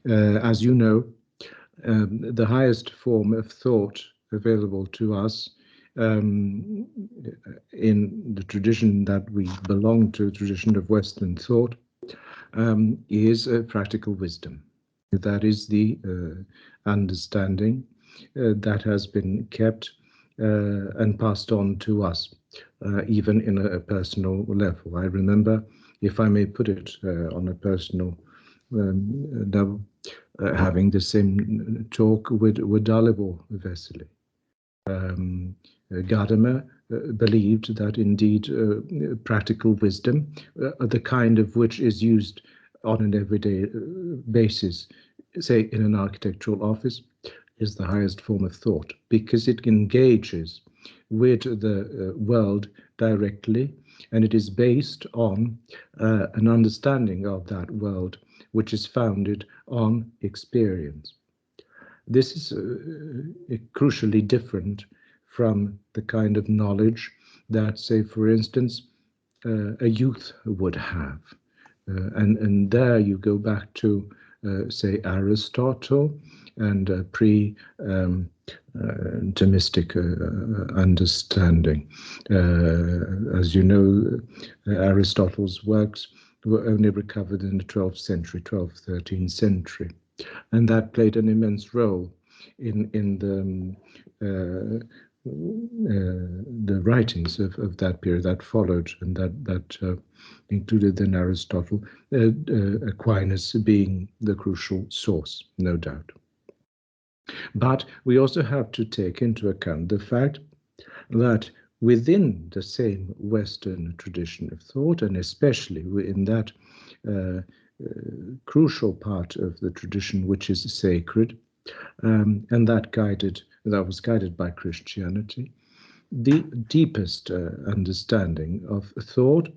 As you know, the highest form of thought available to us in the tradition that we belong to, the tradition of Western thought, is practical wisdom. That is the understanding that has been kept and passed on to us, even in a personal level. I remember, if I may put it on a personal level, having the same talk with Dalibor Vesely. Gadamer believed that indeed practical wisdom, the kind of which is used on an everyday basis, say in an architectural office, is the highest form of thought, because it engages with the world directly, and it is based on an understanding of that world which is founded on experience. This is crucially different from the kind of knowledge that, say, for instance, a youth would have. And there you go back to, say, Aristotle and pre-Thomistic understanding. As you know, Aristotle's works were only recovered in the 12th century, 12th, 13th century. And that played an immense role in the writings of that period that followed, and that included then Aristotle, Aquinas being the crucial source, no doubt. But we also have to take into account the fact that within the same Western tradition of thought, and especially in that crucial part of the tradition which is sacred, and that was guided by Christianity, the deepest understanding of thought,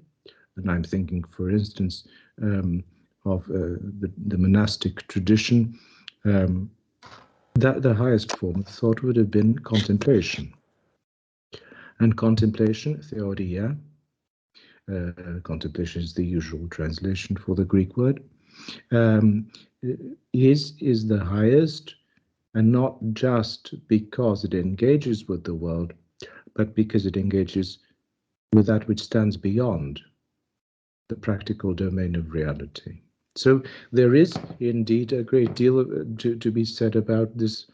and I'm thinking, for instance, of the monastic tradition, that the highest form of thought would have been contemplation. And contemplation, theoria, contemplation is the usual translation for the Greek word, is the highest, and not just because it engages with the world, but because it engages with that which stands beyond the practical domain of reality. So there is indeed a great deal to be said about this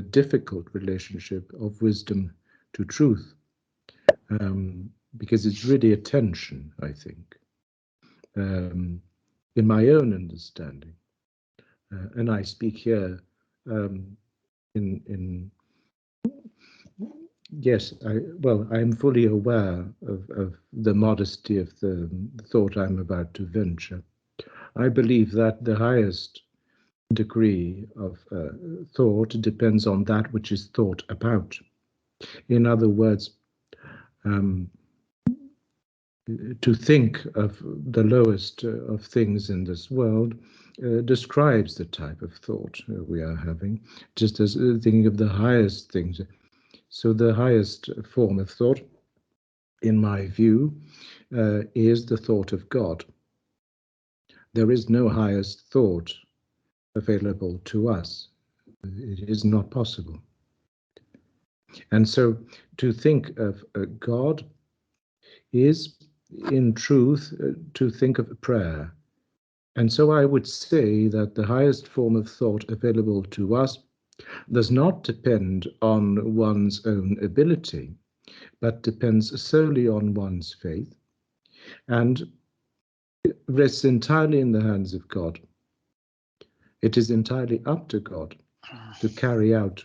difficult relationship of wisdom to truth, because it's really a tension, I think, in my own understanding. And I speak here yes, I'm fully aware of the modesty of the thought I'm about to venture. I believe that the highest degree of thought depends on that which is thought about. In other words, to think of the lowest of things in this world describes the type of thought we are having, just as thinking of the highest things. So the highest form of thought, in my view, is the thought of God. There is no highest thought available to us. It is not possible. And so to think of God is, in truth, to think of prayer. And so I would say that the highest form of thought available to us does not depend on one's own ability, but depends solely on one's faith, and rests entirely in the hands of God. It is entirely up to God to carry out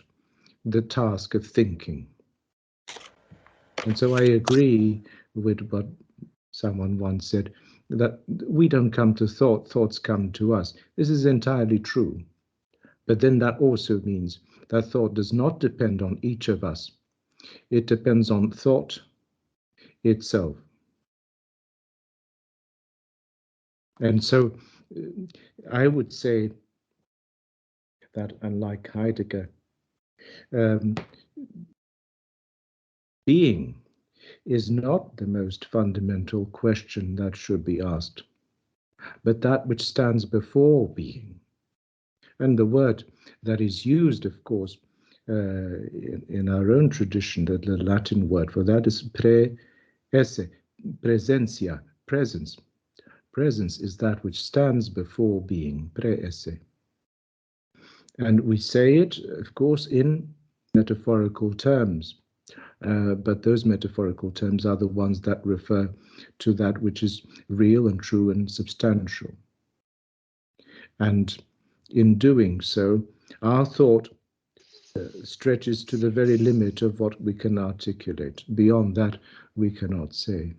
the task of thinking. And so I agree with what someone once said, that we don't come to thought, thoughts come to us. This is entirely true. But then that also means that thought does not depend on each of us. It depends on thought itself. And so I would say that, unlike Heidegger, being is not the most fundamental question that should be asked, but that which stands before being. And the word that is used, of course, in our own tradition, the Latin word for that is esse, presentia, presence. Presence is that which stands before being, esse. And we say it, of course, in metaphorical terms. But those metaphorical terms are the ones that refer to that which is real and true and substantial. And in doing so, our thought stretches to the very limit of what we can articulate. Beyond that, we cannot say.